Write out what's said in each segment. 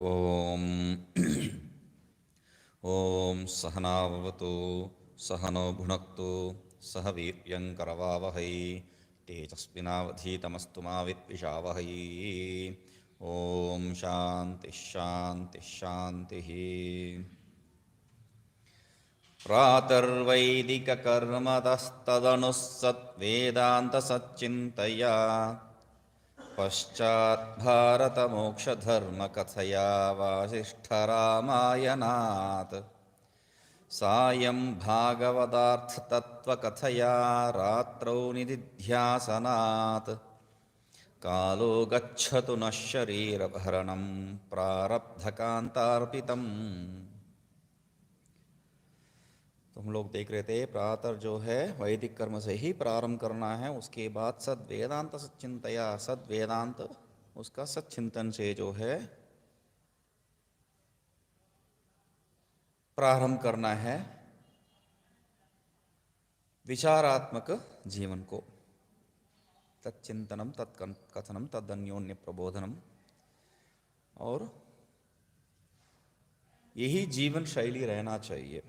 ओम ओम सहनाववतु सहनो भुनक्तु सह वीर्यङ्करवावहै तेजस्विनावधीतमस्तु मा विद्विषावहै। ओम शांति शांति शांतिः। प्रातर्वैदिककर्मतस्तदनुः सद्वेदान्तसच्चिन्तया पश्चाद्भारतमोक्षधर्मकथया वासिष्ठरामायणात् सायं भागवतार्थतत्त्वकथया रात्रौ निदिध्यासनात् कालो गच्छतु नः शरीरभरणं प्रारब्धकान्तार्पितम्। तो हम लोग देख रहे थे प्रातः जो है वैदिक कर्म से ही प्रारंभ करना है, उसके बाद सद वेदांत सच्चिंतया, सद वेदांत उसका सच्चिंतन से जो है प्रारंभ करना है विचारात्मक जीवन को। तच्चिंतनम तत्कथनम तदन्योन्य प्रबोधनम, और यही जीवन शैली रहना चाहिए।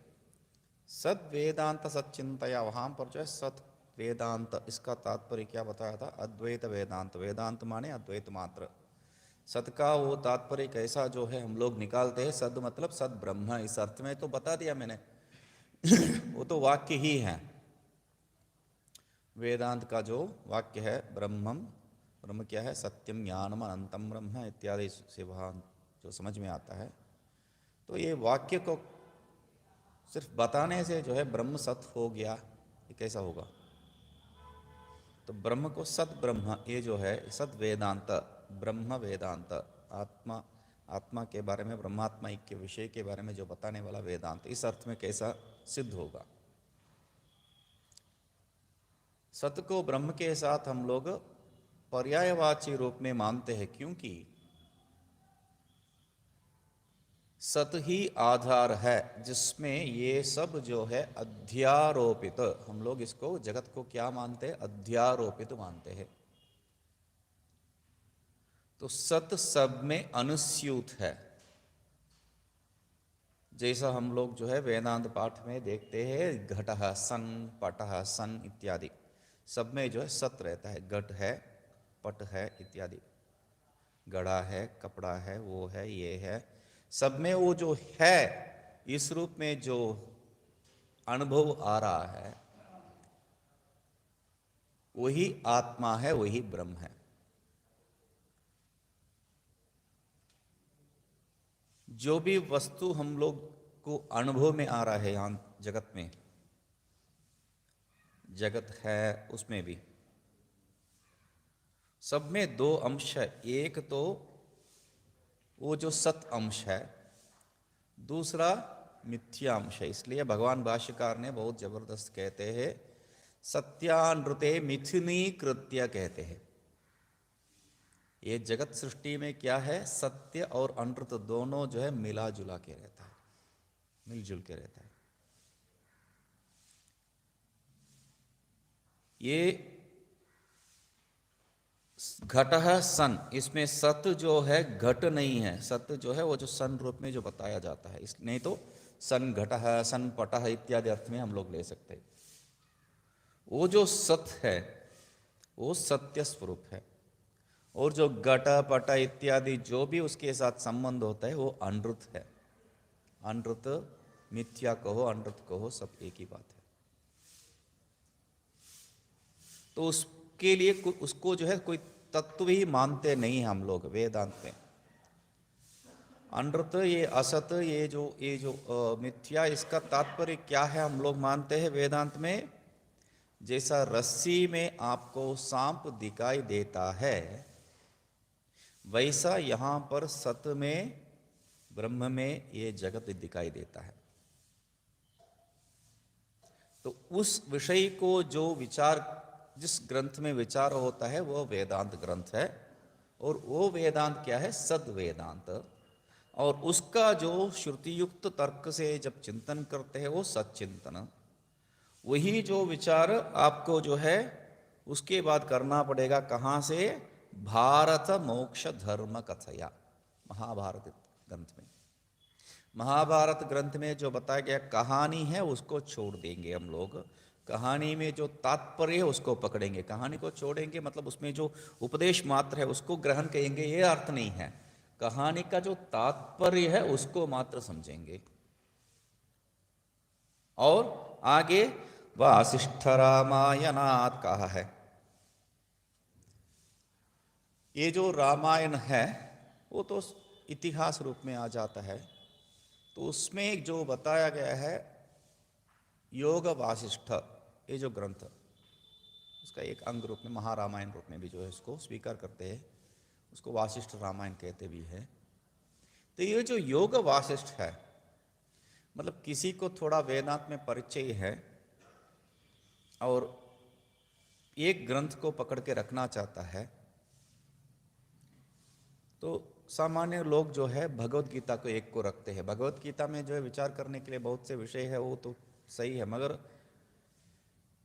सद वेदांत सच्चिंतया, वहां पर जो है सत वेदांत, इसका तात्पर्य क्या बताया था? अद्वैत वेदांत। वेदांत माने अद्वैत मात्र। सत का वो तात्पर्य कैसा जो है हम लोग निकालते हैं, सद मतलब सद ब्रह्म, इस अर्थ में तो बता दिया मैंने। वो तो वाक्य ही है। वेदांत का जो वाक्य है ब्रह्मम, ब्रह्म क्या है? सत्यम ज्ञानम अनंतम ब्रह्म इत्यादि से वहाँ जो समझ में आता है। तो ये वाक्य को सिर्फ बताने से जो है ब्रह्म सत हो गया, ये कैसा होगा? तो ब्रह्म को सत ब्रह्म, ये जो है सत वेदांत, ब्रह्म वेदांत, आत्मा, आत्मा के बारे में, ब्रह्मात्मा के विषय के बारे में जो बताने वाला वेदांत, इस अर्थ में कैसा सिद्ध होगा? सत को ब्रह्म के साथ हम लोग पर्यायवाची रूप में मानते हैं, क्योंकि सत ही आधार है जिसमें ये सब जो है अध्यारोपित, हम लोग इसको जगत को क्या मानते हैं? अध्यारोपित मानते हैं। तो सत सब में अनुस्यूत है। जैसा हम लोग जो है वेदांत पाठ में देखते हैं, घटः सन, पटः सन इत्यादि, सब में जो है सत रहता है। घट है, पट है इत्यादि, गड़ा है, कपड़ा है, वो है, ये है, सब में वो जो है इस रूप में जो अनुभव आ रहा है वही आत्मा है, वही ब्रह्म है। जो भी वस्तु हम लोग को अनुभव में आ रहा है यहां जगत में, जगत है उसमें भी सब में दो अंश है। एक तो वो जो सत अंश है, दूसरा मिथ्या अंश है। इसलिए भगवान भाष्यकार ने बहुत जबरदस्त कहते हैं, सत्यानृते मिथुनी कृत्य कहते हैं। ये जगत सृष्टि में क्या है? सत्य और अनृत दोनों जो है मिला जुला के रहता है, मिलजुल के रहता है। ये घटः सन, इसमें सत जो है घट नहीं है। सत्य जो है वो जो सन रूप में जो बताया जाता है, इस नहीं तो सन घटः, सन पटः इत्यादि अर्थ में हम लोग ले सकते हैं। वो जो सत है वो सत्य स्वरूप है, और जो घट पट इत्यादि जो भी उसके साथ संबंध होता है वो अनृत है। अनृत, मिथ्या कहो, अनृत कहो, सब एक ही बात है। तो उसके लिए उसको जो है कोई तत्व ही मानते नहीं हम लोग वेदांत में। अनृत, ये असत, ये जो मिथ्या, इसका तात्पर्य क्या है हम लोग मानते हैं वेदांत में? जैसा रस्सी में आपको सांप दिखाई देता है, वैसा यहां पर सत में, ब्रह्म में ये जगत दिखाई देता है। तो उस विषय को जो विचार, जिस ग्रंथ में विचार होता है वो वेदांत ग्रंथ है। और वो वेदांत क्या है? सद वेदांत। और उसका जो श्रुति युक्त तर्क से जब चिंतन करते हैं वो सच्चिंतन। वही जो विचार आपको जो है उसके बाद करना पड़ेगा कहाँ से? भारत मोक्ष धर्म कथया, महाभारत ग्रंथ में। महाभारत ग्रंथ में जो बताया गया कहानी है उसको छोड़ देंगे हम लोग, कहानी में जो तात्पर्य है उसको पकड़ेंगे। कहानी को छोड़ेंगे मतलब उसमें जो उपदेश मात्र है उसको ग्रहण करेंगे, ये अर्थ नहीं है। कहानी का जो तात्पर्य है उसको मात्र समझेंगे। और आगे वासिष्ठ रामायणात कहा है। ये जो रामायण है वो तो इतिहास रूप में आ जाता है, तो उसमें जो बताया गया है योग वासिष्ठ, ये जो ग्रंथ उसका एक अंग रूप में महारामायण रूप में भी जो है उसको स्वीकार करते हैं, उसको वासिष्ठ रामायण कहते भी है। तो ये जो योग वासिष्ठ है मतलब किसी को थोड़ा वेदांत में परिचय है और एक ग्रंथ को पकड़ के रखना चाहता है, तो सामान्य लोग जो है भगवत गीता को एक को रखते हैं। भगवत गीता में जो है विचार करने के लिए बहुत से विषय है, वो तो सही है, मगर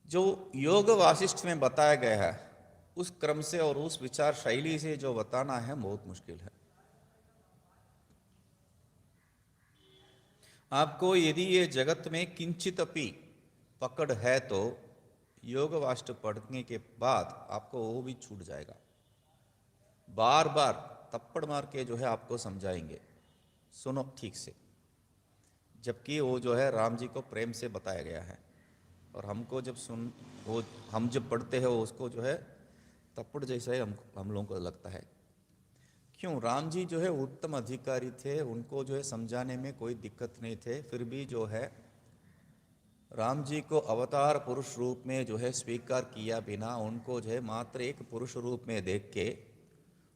जो योग वासिष्ठ में बताया गया है उस क्रम से और उस विचार शैली से जो बताना है बहुत मुश्किल है। आपको यदि ये जगत में किंचित अपि पकड़ है तो योग वासिष्ठ पढ़ने के बाद आपको वो भी छूट जाएगा। बार बार थप्पड़ मार के जो है आपको समझाएंगे, सुनो ठीक से, जबकि वो जो है राम जी को प्रेम से बताया गया है और हमको जब हम जब पढ़ते हैं वो उसको जो है थप्पड़ जैसा ही हम लोगों को लगता है। क्यों? राम जी जो है उत्तम अधिकारी थे, उनको जो है समझाने में कोई दिक्कत नहीं थे, फिर भी जो है राम जी को अवतार पुरुष रूप में जो है स्वीकार किया बिना उनको जो है मात्र एक पुरुष रूप में देख के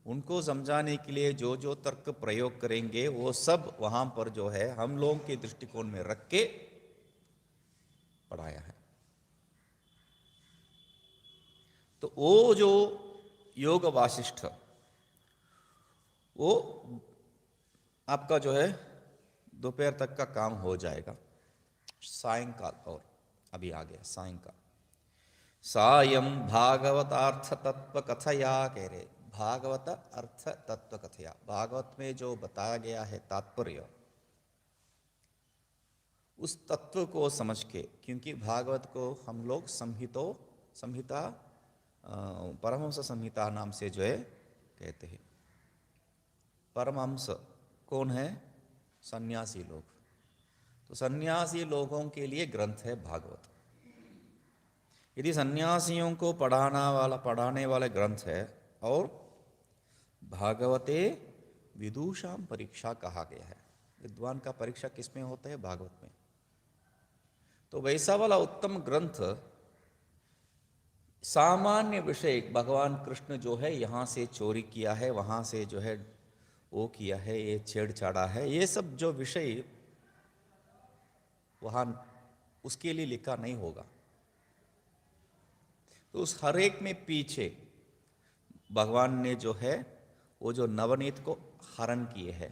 उनको समझाने के लिए जो जो तर्क प्रयोग करेंगे वो सब वहां पर जो है हम लोगों के दृष्टिकोण में रख के पढ़ाया है। तो वो जो योग वासिष्ठ वो आपका जो है दोपहर तक का काम हो जाएगा। सायंकाल, और अभी आ गया सायंकाल, सायं भागवतार्थ तत्व कथया कह रहे, भागवत अर्थ तत्व कथया, भागवत में जो बताया गया है तात्पर्य उस तत्व को समझ के, क्योंकि भागवत को हम लोग संहिता परमहंस संहिता नाम से जो है कहते हैं। परमहंस कौन है? सन्यासी लोग। तो सन्यासी लोगों के लिए ग्रंथ है भागवत। यदि सन्यासियों को पढ़ाने वाले ग्रंथ है, और भागवते विदुषाम परीक्षा कहा गया है, विद्वान का परीक्षा किसमें होता है? भागवत में। तो वैसा वाला उत्तम ग्रंथ सामान्य विषय, भगवान कृष्ण जो है यहाँ से चोरी किया है, वहाँ से जो है वो किया है, ये छेड़छाड़ा है, ये सब जो विषय वहाँ उसके लिए लिखा नहीं होगा। तो उस हर एक में पीछे भगवान ने जो है वो जो नवनीत को हरण किए है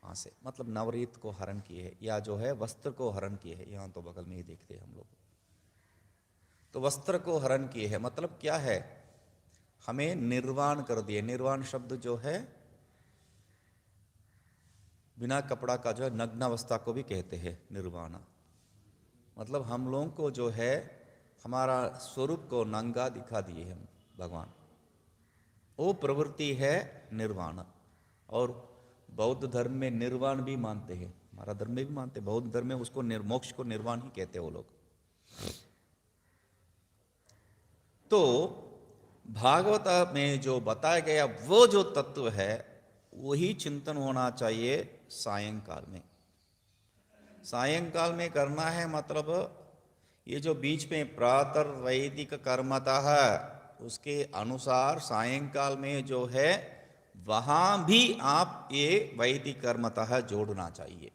वहाँ से, मतलब नवनीत को हरण किए है, या जो है वस्त्र को हरण किए है, यहाँ तो बगल में ही देखते हैं हम लोग। तो वस्त्र को हरण किए है मतलब क्या है? हमें निर्वाण कर दिए। निर्वाण शब्द जो है बिना कपड़ा का जो है नग्नावस्था को भी कहते हैं निर्वाण। मतलब हम लोगों को जो है हमारा स्वरूप को नंगा दिखा दिए हम भगवान, वो प्रवृत्ति है निर्वाण। और बौद्ध धर्म में निर्वाण भी मानते हैं, हमारा धर्म में भी मानते हैं, बौद्ध धर्म में उसको मोक्ष को निर्वाण ही कहते हैं वो लोग। तो भागवत में जो बताया गया वो जो तत्व है वही चिंतन होना चाहिए सायंकाल में। सायंकाल में करना है मतलब ये जो बीच में प्रातः वैदिक कर्मतः उसके अनुसार सायंकाल में जो है वहां भी आप ये वैदिक कर्मतः जोड़ना चाहिए।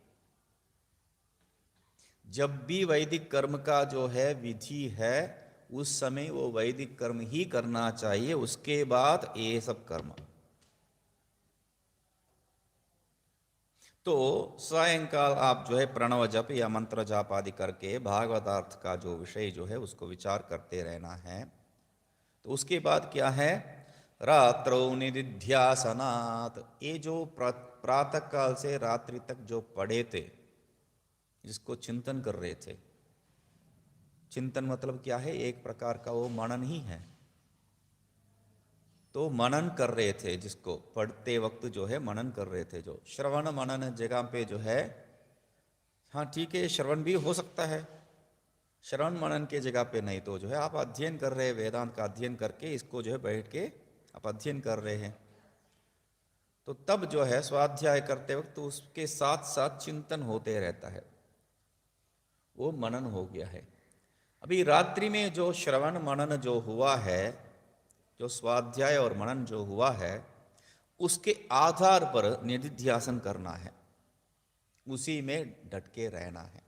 जब भी वैदिक कर्म का जो है विधि है उस समय वो वैदिक कर्म ही करना चाहिए, उसके बाद ये सब कर्म। तो सायंकाल आप जो है प्रणव जप या मंत्र जाप आदि करके भागवतार्थ का जो विषय जो है उसको विचार करते रहना है। तो उसके बाद क्या है? रात्रौ निदिध्यासनात्, ये जो प्रातः काल से रात्रि तक जो पढ़े थे, जिसको चिंतन कर रहे थे, चिंतन मतलब क्या है, एक प्रकार का वो मनन ही है। तो मनन कर रहे थे, जिसको पढ़ते वक्त जो है मनन कर रहे थे, जो श्रवण मनन जगह पे जो है, हाँ ठीक है श्रवण भी हो सकता है, श्रवण मनन के जगह पे नहीं, तो जो है आप अध्ययन कर रहे हैं, वेदांत का अध्ययन करके इसको जो है बैठ के आप अध्ययन कर रहे हैं, तो तब जो है स्वाध्याय करते वक्त तो उसके साथ साथ चिंतन होते रहता है, वो मनन हो गया है। अभी रात्रि में जो श्रवण मनन जो हुआ है, जो स्वाध्याय और मनन जो हुआ है, उसके आधार पर निधिध्यासन करना है, उसी में डट के रहना है,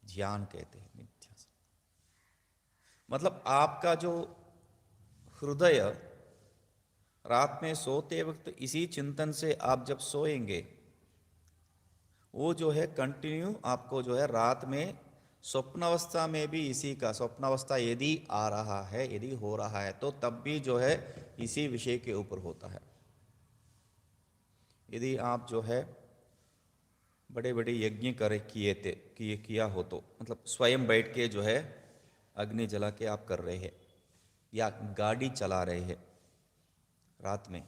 ध्यान कहते हैं निधिध्यासन। मतलब आपका जो हृदय रात में सोते वक्त इसी चिंतन से आप जब सोएंगे, वो जो है कंटिन्यू आपको जो है रात में स्वप्नावस्था में भी इसी का, स्वप्नावस्था यदि आ रहा है, यदि हो रहा है, तो तब भी जो है इसी विषय के ऊपर होता है। यदि आप जो है बड़े बड़े यज्ञ किया हो, तो मतलब स्वयं बैठ के जो है अग्नि जला के आप कर रहे हैं, या गाड़ी चला रहे हैं रात में,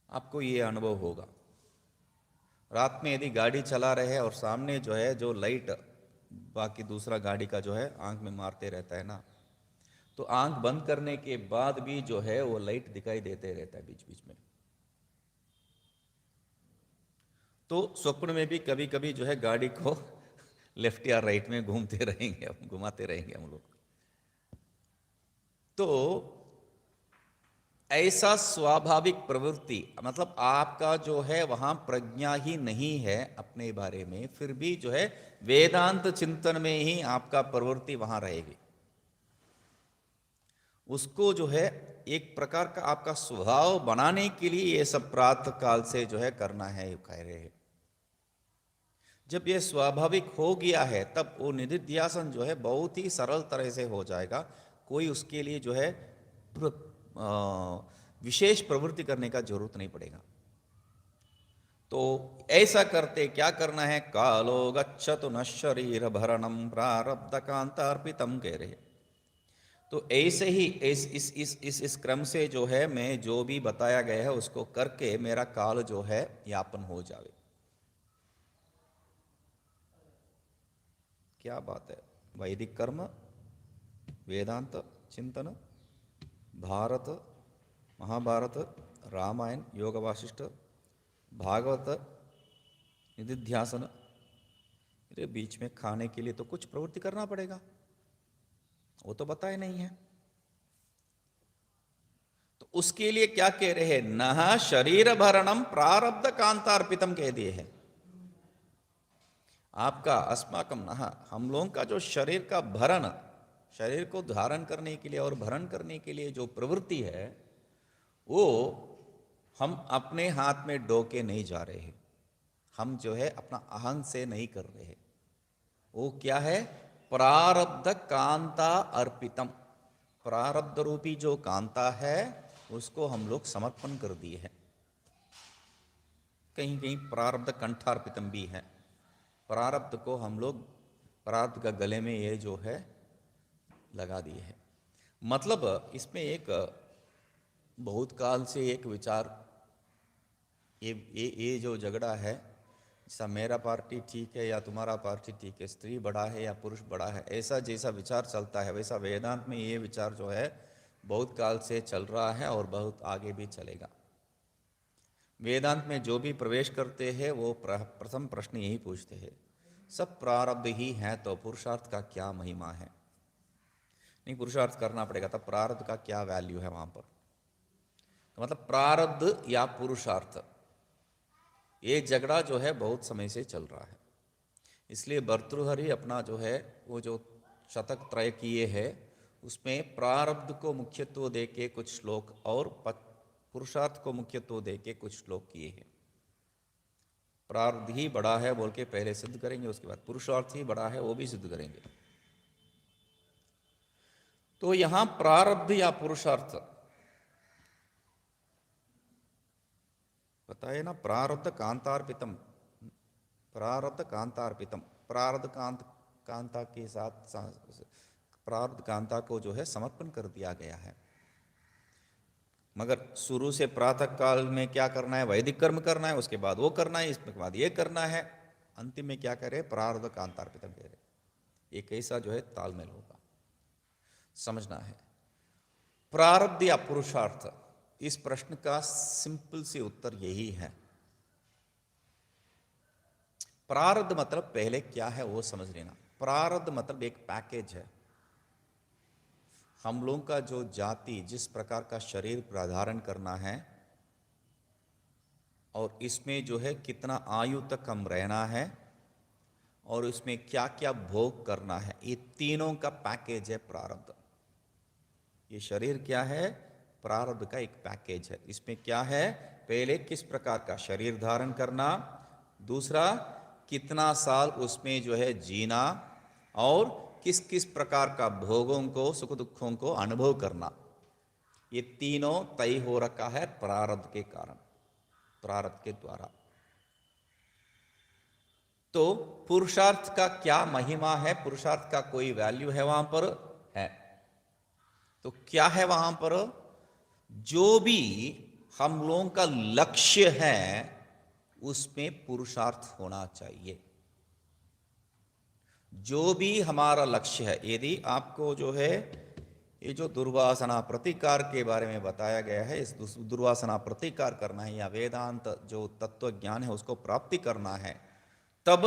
आपको ये अनुभव होगा। रात में यदि गाड़ी चला रहे हैं और सामने जो है जो लाइट बाकी दूसरा गाड़ी का जो है आंख में मारते रहता है ना, तो आंख बंद करने के बाद भी जो है वो लाइट दिखाई देते रहता है बीच बीच में। तो स्वप्न में भी कभी कभी जो है गाड़ी को लेफ्ट या राइट में घूमते रहेंगे, घुमाते रहेंगे हम लोग। तो ऐसा स्वाभाविक प्रवृत्ति, मतलब आपका जो है वहां प्रज्ञा ही नहीं है अपने बारे में, फिर भी जो है वेदांत चिंतन में ही आपका प्रवृत्ति वहां रहेगी। उसको जो है एक प्रकार का आपका स्वभाव बनाने के लिए ये सब प्रातः काल से जो है करना है, ये कह रहे हैं। जब ये स्वाभाविक हो गया है, तब वो निधिध्यासन जो है बहुत ही सरल तरह से हो जाएगा, कोई उसके लिए जो है विशेष प्रवृत्ति करने का जरूरत नहीं पड़ेगा। तो ऐसा करते क्या करना है, कालो गच्छतु न शरीर भरणम प्रारब्ध कांतार्पितम कह रहे। तो ऐसे ही इस क्रम से जो है मैं जो भी बताया गया है उसको करके मेरा काल जो है यापन हो जावे। क्या बात है, वैदिक कर्म, वेदांत चिंतन, भारत, महाभारत, रामायण, योग वासिष्ठ, भागवत, निधिध्यासन, ये बीच में खाने के लिए तो कुछ प्रवृत्ति करना पड़ेगा, वो तो बताए नहीं है। तो उसके लिए क्या कह रहे हैं, न शरीर भरणम प्रारब्ध कांतार्पितम कह दिए हैं। आपका अस्माकम नहा, हम लोगों का जो शरीर का भरण, शरीर को धारण करने के लिए और भरण करने के लिए जो प्रवृत्ति है, वो हम अपने हाथ में डोके नहीं जा रहे हैं, हम जो है अपना अहंग से नहीं कर रहे हैं। वो क्या है, प्रारब्ध कांता अर्पितम, प्रारब्ध रूपी जो कांता है उसको हम लोग समर्पण कर दिए हैं। कहीं कहीं प्रारब्ध कंठार्पितम भी है, प्रारब्ध को हम लोग प्रारब्ध का गले में ये जो है लगा दिए है। मतलब इसमें एक बहुत काल से एक विचार, ये जो झगड़ा है, जैसा मेरा पार्टी ठीक है या तुम्हारा पार्टी ठीक है, स्त्री बड़ा है या पुरुष बड़ा है, ऐसा जैसा विचार चलता है, वैसा वेदांत में ये विचार जो है बहुत काल से चल रहा है और बहुत आगे भी चलेगा। वेदांत में जो भी प्रवेश करते हैं वो प्रथम प्रश्न यही पूछते हैं, सब प्रारब्ध ही है तो पुरुषार्थ का क्या महिमा है। नहीं, पुरुषार्थ करना पड़ेगा, तब प्रारब्ध का क्या वैल्यू है वहां पर। तो मतलब प्रारब्ध या पुरुषार्थ, ये झगड़ा जो है बहुत समय से चल रहा है। इसलिए भर्तृहरि अपना जो है वो जो शतक त्रय किए है, उसमें प्रारब्ध को मुख्यत्व दे के कुछ श्लोक और पुरुषार्थ को मुख्यत्व दे के कुछ श्लोक किए हैं। प्रारब्ध ही बड़ा है बोल के पहले सिद्ध करेंगे, उसके बाद पुरुषार्थ ही बड़ा है वो भी सिद्ध करेंगे। तो यहां प्रारब्ध या पुरुषार्थ बताए ना, प्रारब्ध कांतार्पितम, प्रारब्ध कांतार्पितम, प्रारब्ध कांता के साथ प्रारब्ध कांता को जो है समर्पण कर दिया गया है। मगर शुरू से प्रातः काल में क्या करना है, वैदिक कर्म करना है, उसके बाद वो करना है, इसके बाद ये करना है, अंतिम में क्या करे, प्रारब्ध कांतार्पितम कह रहे। ये कैसा जो है तालमेल होगा, समझना है। प्रारब्ध या पुरुषार्थ, इस प्रश्न का सिंपल से उत्तर यही है। प्रारब्ध मतलब पहले क्या है वो समझ लेना। प्रारब्ध मतलब एक पैकेज है। हम लोगों का जो जाति जिस प्रकार का शरीर धारण करना है और इसमें जो है कितना आयु तक हम रहना है और इसमें क्या क्या भोग करना है, ये तीनों का पैकेज है प्रारब्ध। ये शरीर क्या है, प्रारब्ध का एक पैकेज है। इसमें क्या है, पहले किस प्रकार का शरीर धारण करना, दूसरा कितना साल उसमें जो है जीना और किस किस प्रकार का भोगों को, सुख दुखों को अनुभव करना, ये तीनों तय हो रखा है प्रारब्ध के कारण, प्रारब्ध के द्वारा। तो पुरुषार्थ का क्या महिमा है, पुरुषार्थ का कोई वैल्यू है वहां पर, है। तो क्या है वहां पर, जो भी हम लोगों का लक्ष्य है उसमें पुरुषार्थ होना चाहिए। जो भी हमारा लक्ष्य है, यदि आपको जो है ये जो दुर्वासना प्रतिकार के बारे में बताया गया है, इस दुर्वासना प्रतिकार करना है या वेदांत जो तत्व ज्ञान है उसको प्राप्ति करना है, तब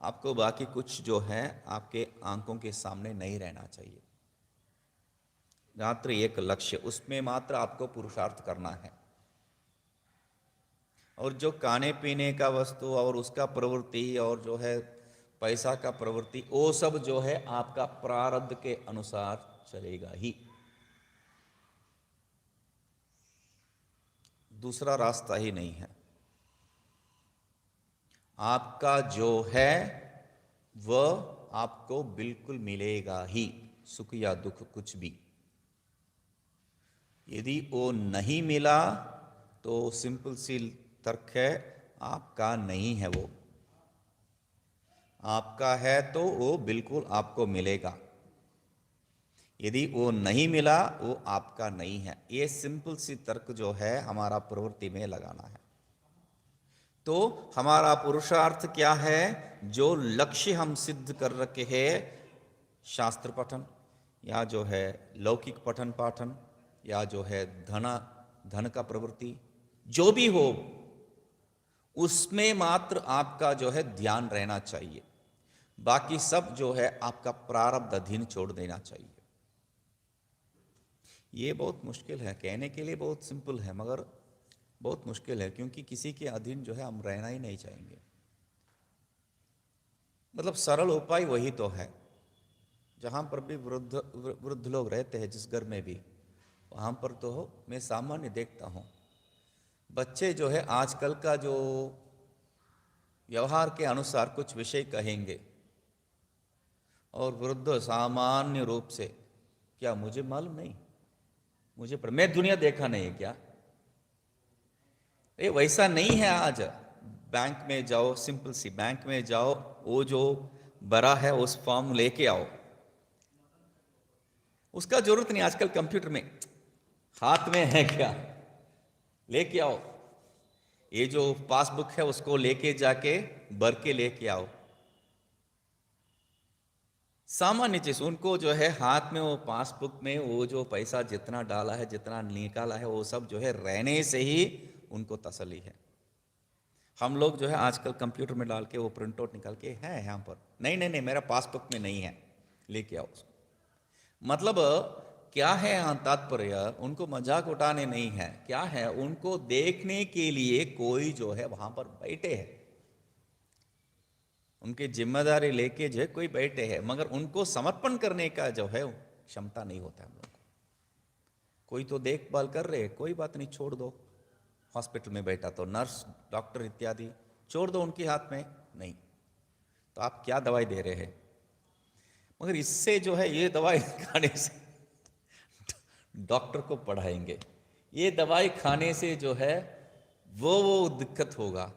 आपको बाकी कुछ जो है आपके आंखों के सामने नहीं रहना चाहिए। मात्र एक लक्ष्य, उसमें मात्र आपको पुरुषार्थ करना है। और जो खाने पीने का वस्तु और उसका प्रवृत्ति और जो है पैसा का प्रवृत्ति, वो सब जो है आपका प्रारब्ध के अनुसार चलेगा ही, दूसरा रास्ता ही नहीं है। आपका जो है वह आपको बिल्कुल मिलेगा ही, सुख या दुख कुछ भी। यदि वो नहीं मिला तो सिंपल सी तर्क है, आपका नहीं है वो, आपका है तो वो बिल्कुल आपको मिलेगा। यदि वो नहीं मिला वो आपका नहीं है। ये सिंपल सी तर्क जो है हमारा प्रवृत्ति में लगाना है। तो हमारा पुरुषार्थ क्या है, जो लक्ष्य हम सिद्ध कर रखे हैं, शास्त्र पठन या जो है लौकिक पठन पाठन या जो है धन का प्रवृत्ति, जो भी हो उसमें मात्र आपका जो है ध्यान रहना चाहिए। बाकी सब जो है आपका प्रारब्ध अधीन छोड़ देना चाहिए। ये बहुत मुश्किल है, कहने के लिए बहुत सिंपल है मगर बहुत मुश्किल है, क्योंकि किसी के अधीन जो है हम रहना ही नहीं चाहेंगे। मतलब सरल उपाय वही तो है। जहाँ पर भी वृद्ध लोग रहते हैं, जिस घर में भी, वहाँ पर तो मैं सामान्य देखता हूँ, बच्चे जो है आजकल का जो व्यवहार के अनुसार कुछ विषय कहेंगे और वृद्ध सामान्य रूप से, क्या मुझे मालूम नहीं, मुझे पर मैं दुनिया देखा नहीं है क्या, ये वैसा नहीं है। आज बैंक में जाओ, सिंपल सी बैंक में जाओ, वो जो बड़ा है उस फॉर्म लेके आओ, उसका जरूरत नहीं। आजकल कंप्यूटर में हाथ में है क्या, लेके आओ। ये जो पासबुक है उसको लेके जाके भर के लेके आओ। सामान्य चीज, उनको जो है हाथ में वो पासबुक में वो जो पैसा जितना डाला है, जितना निकाला है, वो सब जो है रहने से ही उनको तसल्ली है। हम लोग जो है आजकल कंप्यूटर में डाल के वो प्रिंट आउट निकाल के है यहाँ पर, नहीं नहीं नहीं मेरा पासबुक में नहीं है, लेके आओ उसको। मतलब क्या है यहाँ तात्पर्य, उनको मजाक उठाने नहीं है, क्या है, उनको देखने के लिए कोई जो है वहां पर बैठे हैं, उनकी जिम्मेदारी लेके जो है कोई बैठे हैं, मगर उनको समर्पण करने का जो है क्षमता नहीं होता हम लोग को। कोई तो देखभाल कर रहे, कोई बात नहीं, छोड़ दो। हॉस्पिटल में बैठा तो नर्स डॉक्टर इत्यादि छोड़ दो उनके हाथ में, नहीं तो आप क्या दवाई दे रहे हैं। मगर इससे जो है ये दवाई खाने से डॉक्टर को पढ़ाएंगे, ये दवाई खाने से जो है वो दिक्कत होगा,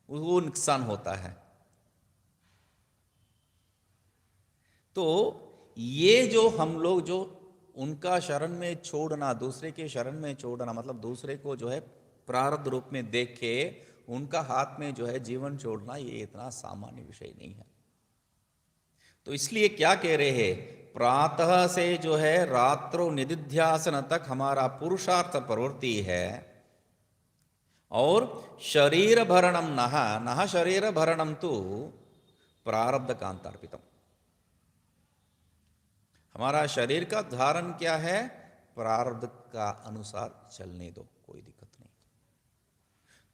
वो नुकसान होता है। तो ये जो हम लोग जो उनका शरण में छोड़ना, दूसरे के शरण में छोड़ना, मतलब दूसरे को जो है प्रारब्ध रूप में देख के उनका हाथ में जो है जीवन छोड़ना, ये इतना सामान्य विषय नहीं है। तो इसलिए क्या कह रहे हैं, प्रातः से जो है रात्रो निदिध्यासन तक हमारा पुरुषार्थ प्रवृत्ति है, और शरीर भरणम नह नह शरीर भरणम तो प्रारब्ध कांतार्पितम। हमारा शरीर का धारण क्या है, प्रारब्ध का अनुसार चलने दो, कोई दिक्कत नहीं।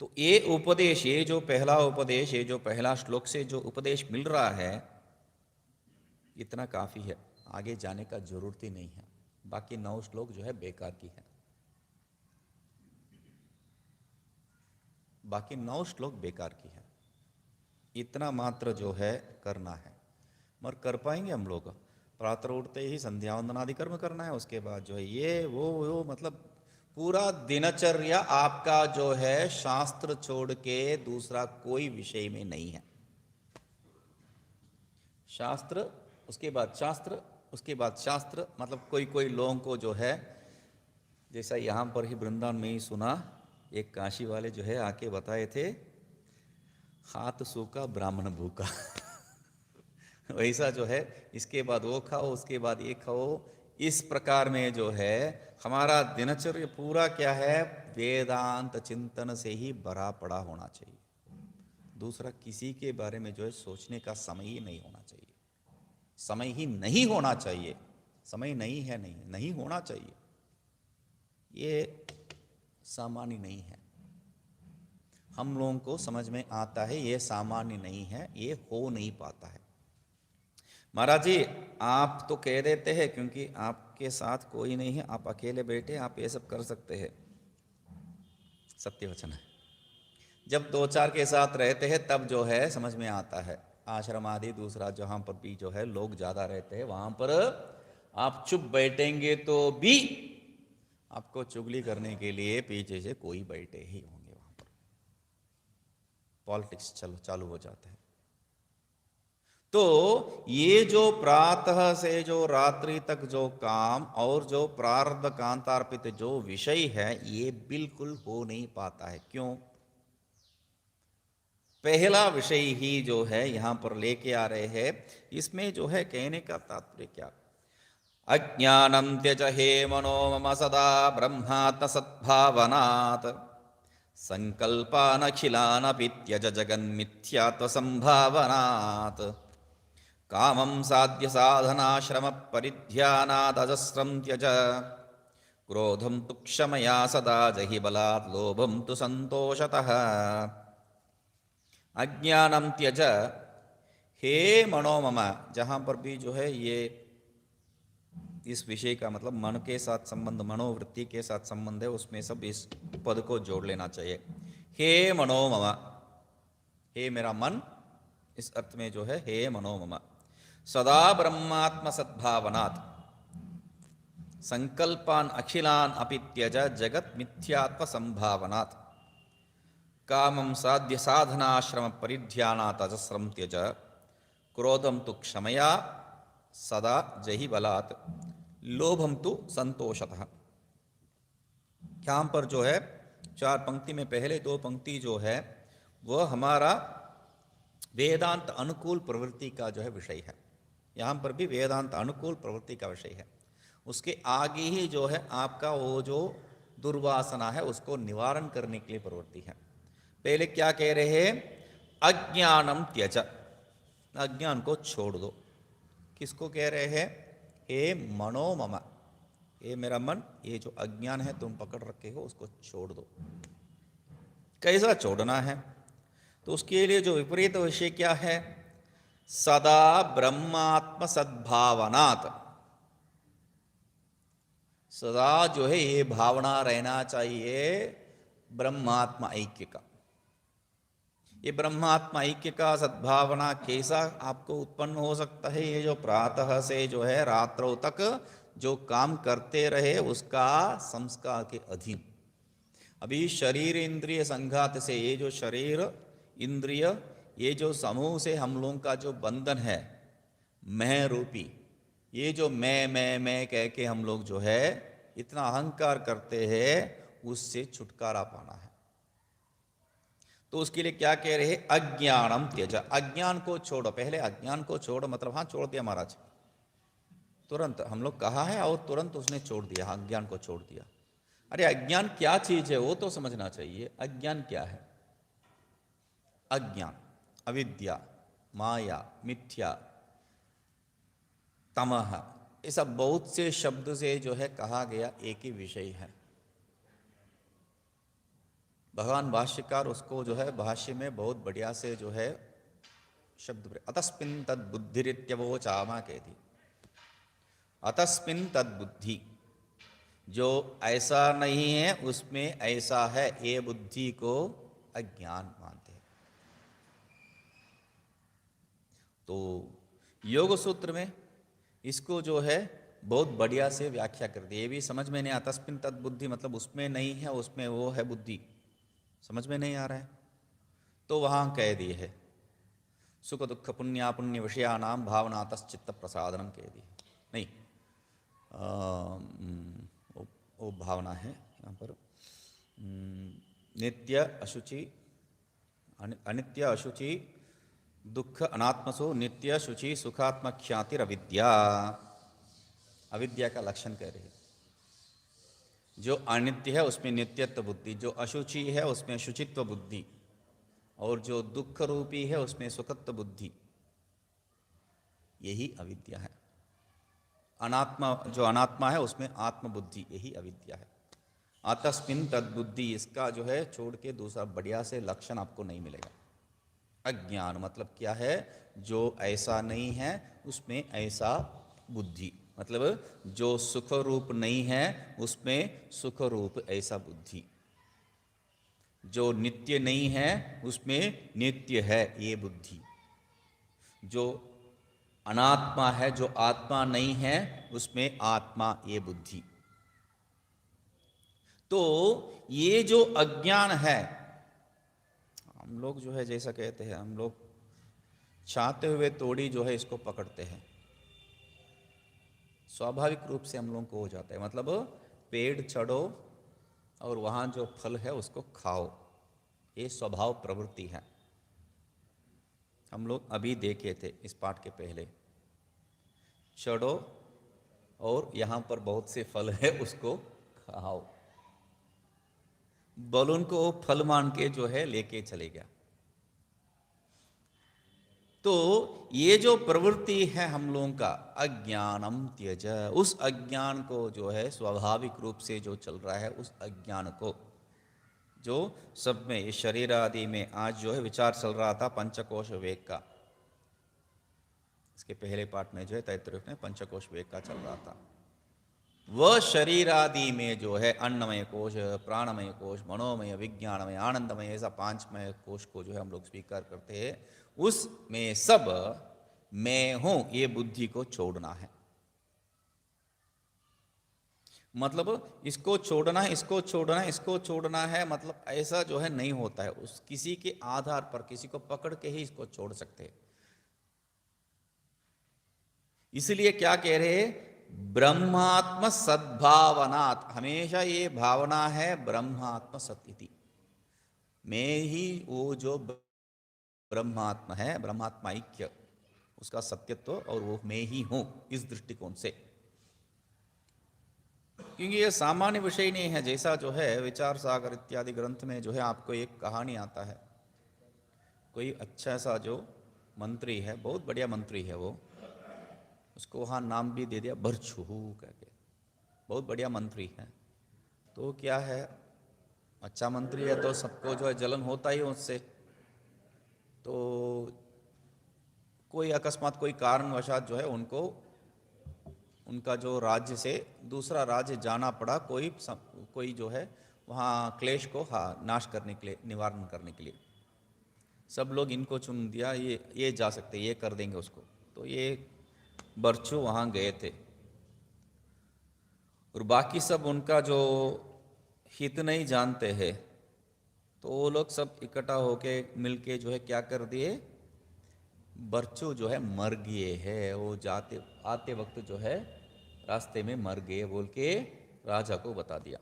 तो ये उपदेश, ये जो पहला उपदेश, ये जो पहला श्लोक से जो उपदेश मिल रहा है, इतना काफी है, आगे जाने का जरूरत ही नहीं है। बाकी 9 श्लोक जो है बेकार की है, बाकी 9 श्लोक बेकार की है। इतना मात्र जो है करना है, मगर कर पाएंगे हम लोग? प्रातः उठते ही संध्या वंदनादि कर्म करना है, उसके बाद जो है ये वो मतलब पूरा दिनचर्या आपका जो है शास्त्र छोड़ के दूसरा कोई विषय में नहीं है। शास्त्र, उसके बाद शास्त्र, उसके बाद शास्त्र, मतलब कोई लोगों को जो है, जैसा यहाँ पर ही वृंदावन में ही सुना, एक काशी वाले जो है आके बताए थे, हाथ सूखा ब्राह्मण भूखा वैसा जो है, इसके बाद वो खाओ, उसके बाद ये खाओ, इस प्रकार में जो है हमारा दिनचर्या पूरा क्या है, वेदांत चिंतन से ही भरा पड़ा होना चाहिए। दूसरा किसी के बारे में जो है सोचने का समय ही नहीं होना चाहिए, समय ही नहीं होना चाहिए, समय नहीं है, नहीं होना चाहिए, ये सामान्य नहीं है। हम लोगों को समझ में आता है ये सामान्य नहीं है, ये हो नहीं पाता है। महाराज जी आप तो कह देते हैं क्योंकि आपके साथ कोई नहीं है, आप अकेले बैठे आप ये सब कर सकते हैं, सत्य वचन है। जब 2-4 के साथ रहते हैं तब जो है समझ में आता है। आश्रम आदि दूसरा जहाँ पर भी जो है लोग ज़्यादा रहते हैं, वहाँ पर आप चुप बैठेंगे तो भी आपको चुगली करने के लिए पीछे से कोई बैठे ही होंगे, वहाँ पर पॉलिटिक्स चालू हो जाता है। तो ये जो प्रातः से जो रात्रि तक जो काम और जो प्रारब्ध कांतार्पित जो विषय है, ये बिल्कुल हो नहीं पाता है। क्यों? पहला विषय ही जो है यहां पर लेके आ रहे हैं। इसमें जो है कहने का तात्पर्य क्या, अज्ञानम त्यज हे मनो मम सदा ब्रह्मात्म सद्भावनात् संकल्पानखिलानपि त्यज जगन्मिथ्यात्व संभावनात् कामं साध्य साधनाश्रम परिध्यानादजस्रं त्यज क्रोधं तु क्षमया सदा जहि बलात् लोभं तु संतोषतः अज्ञानम त्यज हे मनोमम। जहाँ पर भी जो है ये इस विषय का मतलब मन के साथ संबंध, मनोवृत्ति के साथ संबंध है, उसमें सब इस पद को जोड़ लेना चाहिए। हे मनोमम, हे मेरा मन, इस अर्थ में जो है हे मनोमम सदा ब्रह्मात्म सद्भावनात् संकल्पान अखिलान अपि त्यज जगत मिथ्यात्व संभावनात् कामं साध्य साधनाश्रम परिध्यानात् अजस्रं त्यज क्रोधं तु क्षमया सदा जहि बलात् लोभं तु संतोषतः। यहाँ पर जो है 4 पंक्ति में पहले 2 पंक्ति जो है वह हमारा वेदांत अनुकूल प्रवृत्ति का जो है विषय है। यहाँ पर भी वेदांत अनुकूल प्रवृत्ति का विषय है। उसके आगे ही जो है आपका वो जो दुर्वासना है उसको निवारण करने के लिए प्रवृत्ति है। पहले क्या कह रहे हैं, अज्ञानम त्यज, अज्ञान को छोड़ दो। किसको कह रहे हैं, हे मनोमम, हे मेरा मन, ये जो अज्ञान है तुम पकड़ रखे हो उसको छोड़ दो। कैसा छोड़ना है, तो उसके लिए जो विपरीत विषय क्या है, सदा ब्रह्मात्म सद्भावनात्, सदा जो है ये भावना रहना चाहिए ब्रह्मात्मा ऐक्य का। ये ब्रह्मात्मा ऐक्य का सद्भावना कैसा आपको उत्पन्न हो सकता है, ये जो प्रातः से जो है रात्रों तक जो काम करते रहे उसका संस्कार के अधीन। अभी शरीर इंद्रिय संघात से ये जो शरीर इंद्रिय ये जो समूह से हम लोगों का जो बंधन है मैं रूपी, ये जो मैं कह के हम लोग जो है इतना अहंकार करते हैं, उससे छुटकारा पाना है। तो उसके लिए क्या कह रहे हैं? अज्ञानम त्यज, अज्ञान को छोड़ो। पहले अज्ञान को छोड़ो मतलब हाँ छोड़ दिया महाराज, तुरंत हम लोग कहा है और तुरंत उसने छोड़ दिया, अज्ञान को छोड़ दिया। अरे अज्ञान क्या चीज है वो तो समझना चाहिए। अज्ञान क्या है? अज्ञान, अविद्या, माया, मिथ्या, तमह, ये सब बहुत से शब्द से जो है कहा गया एक ही विषय है। भगवान भाष्यकार उसको जो है भाष्य में बहुत बढ़िया से जो है शब्द अतस्मिन् तद बुद्धिरित्यवोचामा कहती। अतस्मिन् तद बुद्धि, जो ऐसा नहीं है उसमें ऐसा है, ये बुद्धि को अज्ञान मानते हैं। तो योग सूत्र में इसको जो है बहुत बढ़िया से व्याख्या कर दी। ये भी समझ में नहीं आता, तस्मिन् तद बुद्धि मतलब उसमें नहीं है, उसमें वो है बुद्धि, समझ में नहीं आ रहा है तो वहां कह दिए है सुख दुख पुण्य विषयानाम भावनातश्चित्त प्रसादनम कह दिए। नहीं वो भावना है यहाँ पर नित्य अशुचि, अनित्य अशुचि दुख अनात्मसु नित्य शुचि सुखात्मक ख्यातिर अविद्या। अविद्या का लक्षण कह रहे हैं। जो अनित्य है उसमें नित्यत्व बुद्धि, जो अशुचि है उसमें शुचित्व बुद्धि, और जो दुख रूपी है उसमें सुखत्व बुद्धि, यही अविद्या है। अनात्मा, जो अनात्मा है उसमें आत्म बुद्धि, यही अविद्या है। अतस्मिन् तद बुद्धि, इसका जो है छोड़ के दूसरा बढ़िया से लक्षण आपको नहीं मिलेगा। अज्ञान मतलब क्या है? जो ऐसा नहीं है उसमें ऐसा बुद्धि, मतलब जो सुख रूप नहीं है उसमें सुख रूप ऐसा बुद्धि, जो नित्य नहीं है उसमें नित्य है ये बुद्धि, जो अनात्मा है, जो आत्मा नहीं है उसमें आत्मा ये बुद्धि। तो ये जो अज्ञान है, हम लोग जो है जैसा कहते हैं, हम लोग चाहते हुए तोड़ी जो है इसको पकड़ते हैं, स्वाभाविक रूप से हम लोगों को हो जाता है। मतलब पेड़ चढ़ो और वहां जो फल है उसको खाओ, ये स्वभाव प्रवृत्ति है। हम लोग अभी देखे थे इस पाठ के पहले, चढ़ो और यहां पर बहुत से फल है उसको खाओ। बलून को फल मान के जो है लेके चले गया। तो ये जो प्रवृत्ति है हम लोगों का, अज्ञानम त्यज, उस अज्ञान को जो है स्वाभाविक रूप से जो चल रहा है उस अज्ञान को, जो सब में ये शरीर आदि में आज जो है विचार चल रहा था पंचकोश वेग का, इसके पहले पार्ट में जो है तैतृक में पंचकोश वेग का चल रहा था। वह शरीर आदि में जो है अन्नमय कोश, प्राणमय कोश, मनोमय, विज्ञानमय, आनंदमय, ऐसा पांचमय कोश को जो है हम लोग स्वीकार करते हैं, उसमें सब मैं हूं ये बुद्धि को छोड़ना है। मतलब इसको छोड़ना है, इसको छोड़ना है, इसको छोड़ना है, मतलब ऐसा जो है नहीं होता है। उस किसी के आधार पर किसी को पकड़ के ही इसको छोड़ सकते हैं। इसलिए क्या कह रहे हैं? ब्रह्मात्म सद्भावनात्, हमेशा ये भावना है ब्रह्मात्म सत इति, मैं ही वो जो ब्रह्मात्मा है, ब्रह्मात्मा ऐक्य, उसका सत्यत्व, और वो मैं ही हूं इस दृष्टिकोण से। क्योंकि ये सामान्य विषय नहीं है। जैसा जो है विचार सागर इत्यादि ग्रंथ में जो है आपको एक कहानी आता है, कोई अच्छा सा जो मंत्री है, बहुत बढ़िया मंत्री है वो, उसको वहाँ नाम भी दे दिया भरछुहू करके, बहुत बढ़िया मंत्री है। तो क्या है, अच्छा मंत्री है तो सबको जो है जलन होता ही उससे। तो कोई अकस्मात कोई कारणवशात जो है उनको उनका जो राज्य से दूसरा राज्य जाना पड़ा, कोई जो है वहाँ क्लेश को नाश करने के लिए, निवारण करने के लिए। सब लोग इनको चुन दिया, ये जा सकते, ये कर देंगे उसको। तो ये बरछू वहाँ गए थे। और बाकी सब उनका जो हित नहीं जानते हैं, तो वो लोग सब इकट्ठा होके मिलके जो है क्या कर दिए, बर्चू जो है मर गए है, वो जाते आते वक्त जो है रास्ते में मर गए बोल के राजा को बता दिया।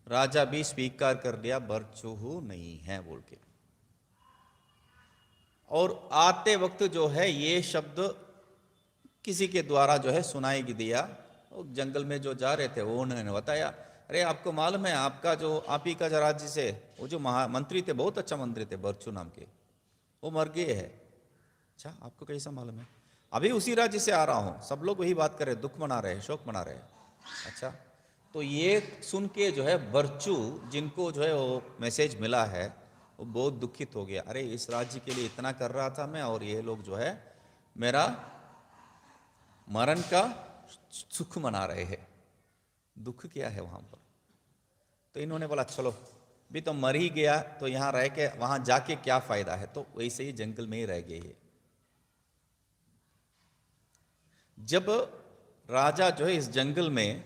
राजा भी स्वीकार कर लिया बर्चू नहीं है बोल के। और आते वक्त जो है ये शब्द किसी के द्वारा जो है सुनाई दिया। वो जंगल में जो जा रहे थे वो उन्होंने बताया, अरे आपको मालूम है आपका जो आप ही का जो राज्य से वो जो मंत्री थे, बहुत अच्छा मंत्री थे बर्चू नाम के, वो मर गए हैं। अच्छा, आपको कैसा मालूम है? अभी उसी राज्य से आ रहा हूँ, सब लोग वही बात कर रहे, दुख मना रहे, शोक मना रहे। अच्छा, तो ये सुन के जो है बर्चू, जिनको जो है वो मैसेज मिला है, वो बहुत दुखित हो गया। अरे इस राज्य के लिए इतना कर रहा था मैं, और ये लोग जो है मेरा मरण का सुख मना रहे हैं। दुख क्या है वहां पर? तो इन्होंने बोला चलो भी तो मर ही गया, तो यहाँ रह के वहां जाके क्या फायदा है, तो वैसे ही जंगल में ही रह गए हैं। जब राजा जो है इस जंगल में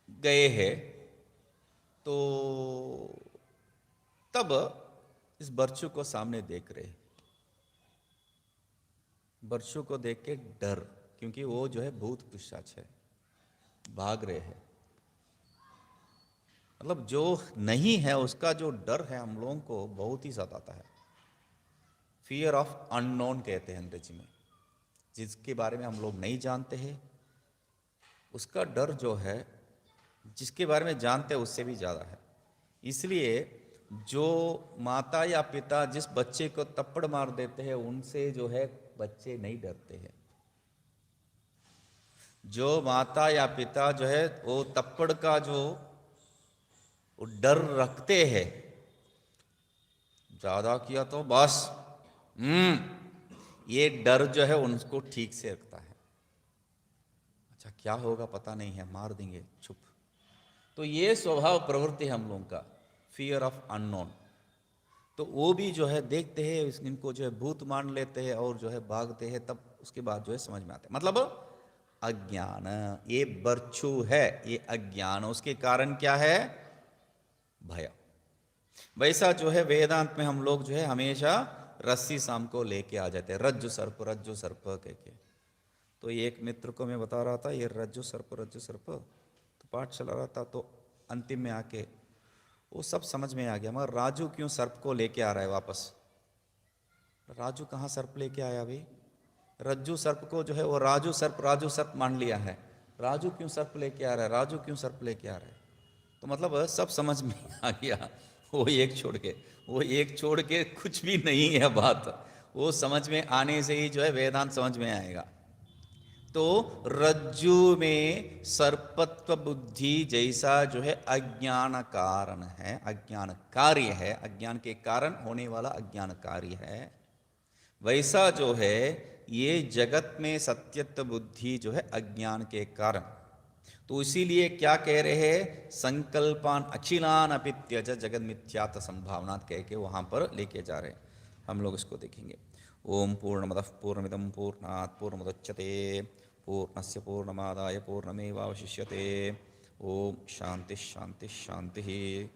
गए हैं, तो तब इस बर्चू को सामने देख रहे, बर्चू को देख के डर, क्योंकि वो जो है भूत पिशाच है, भाग रहे हैं। मतलब जो नहीं है उसका जो डर है हम लोगों को बहुत ही सताता है। फियर ऑफ अननोन कहते हैं अंग्रेजी में, जिसके बारे में हम लोग नहीं जानते हैं उसका डर जो है, जिसके बारे में जानते हैं उससे भी ज़्यादा है। इसलिए जो माता या पिता जिस बच्चे को थप्पड़ मार देते हैं उनसे जो है बच्चे नहीं डरते हैं। जो माता या पिता जो है वो थप्पड़ का जो वो डर रखते हैं, ज्यादा किया तो बस ये डर जो है उनको ठीक से रखता है। अच्छा क्या होगा पता नहीं है, मार देंगे चुप। तो ये स्वभाव प्रवृत्ति है हम लोगों का, फियर ऑफ अननोन। तो वो भी जो है देखते हैं इनको जो है भूत मान लेते हैं और जो है भागते हैं, तब उसके बाद जो है समझ में आते हैं। मतलब अज्ञान, ये बर्चू है, ये अज्ञान, उसके कारण क्या है? भय। वैसा जो है वेदांत में हम लोग जो है हमेशा रस्सी शाम को लेके आ जाते हैं, रज्जु सर्प कह के। तो ये एक मित्र को मैं बता रहा था ये रज्जु सर्प, तो पाठ चला रहा था, तो अंतिम में आके वो सब समझ में आ गया। मगर राजू क्यों सर्प को लेके आ रहा है वापस? राजू कहाँ सर्प लेके आया भाई? रज्जू सर्प को जो है वो राजू सर्प मान लिया है। राजू क्यों सर्प लेके आ रहा है, राजू क्यों सर्प लेके आ रहा है? तो मतलब सब समझ में आ गया। वो एक छोड़ के कुछ भी नहीं है बात, वो समझ में आने से ही जो है वेदांत समझ में आएगा। तो रज्जु में सर्पत्व बुद्धि जैसा जो है अज्ञान कारण है, अज्ञान कार्य है, अज्ञान के कारण होने वाला अज्ञान कार्य है, वैसा जो है ये जगत में सत्यत्व बुद्धि जो है अज्ञान के कारण। तो इसीलिए क्या कह रहे हैं? संकल्पान अखिलान अपि त्यज जगत मिथ्यात्व संभावना कह के वहां पर लेके जा रहे हैं। हम लोग इसको देखेंगे। ओम पूर्णमदः पूर्णमिदं पूर्णात् पूर्णमुदच्यते पूर्णस्य पूर्णमादाय पूर्णमेवावशिष्यते। ओम शांति शांति शांति।